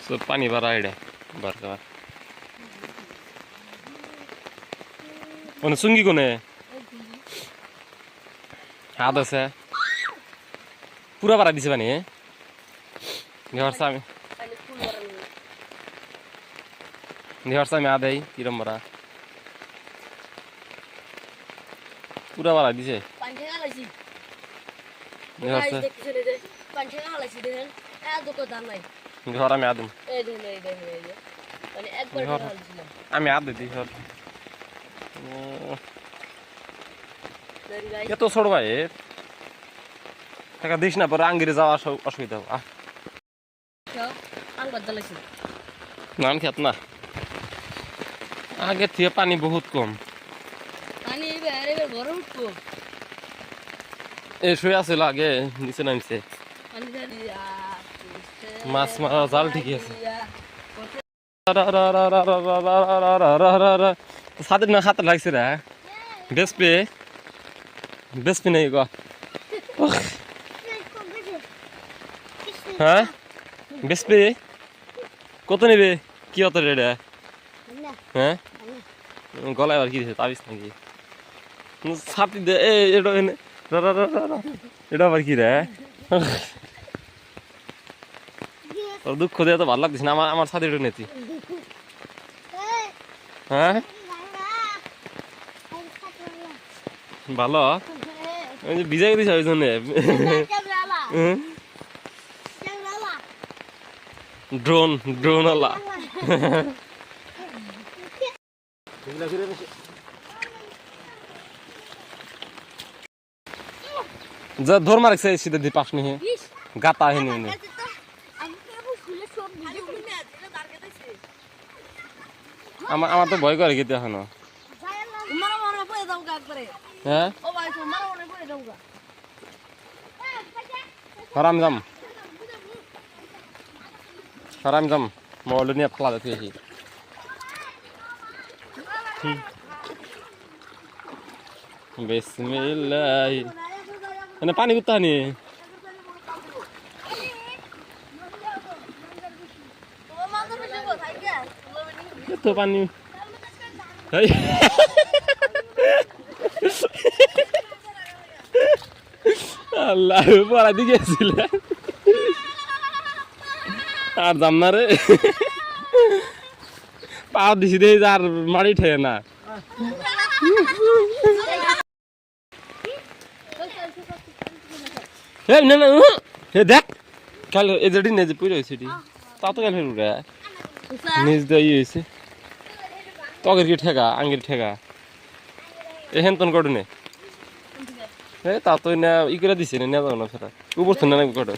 सब पानी भरा है बरका ओने सुंगी कोने हाथ से पूरा भरा दिसे पानी घर सामे आधे किरम भरा पूरा भरा दिसे घर में आदम আমি আদ দিই সর এত ছোট ভাই টাকা দিস না পরে আঙ্গিরে যাওয়া অসুবিধা হবে নান খেত না আগে থেকে পানি বহুত কম এ শুয়ে আছিল আগে নিচে নামছে মাছ মারা জাল ঠিকই আছে সাদের না হাত লাগছে রে বেসপে নেই গো হ্যাঁ বেসপে কত নেবে কি অত রেডে হ্যাঁ গলায় আর কি দিছে তাবিজ নাকি ছাতি দে এটা আবার কি রে তোর দুঃখ দিয়ে তো ভালো লাগছিস না আমার সাথে এটা নেতি হ্যাঁ ভালো ভিজাই দিস ওই জন্য ড্রোন আলা যা ধর মারছে সিধা দি পাশ নিয়ে গাতা হেনে আমার তো ভয় করে গেতে এখনো হ্যাঁ হারাম যাম মোবাইল নিয়ে ফেলা দেখেছি বিসমিল্লাহ এনে পানি কুত্তা নি তো পানি আল্লাহ পড়া দিকে ছিল আর যাম না রে পা দিছি দে আর মারি ঠেয়ে না না হে দেখ কাল এজেডি নেজে পুরো হয়েছে তা তো কাল রে নিজ দিয়ে হয়েছে তগের কি ঠেকা আঙ্গির ঠেকা এহেন তন কটু নে তা তো না ই করে দিছে না যাও না ফেরা উপর তো না কটু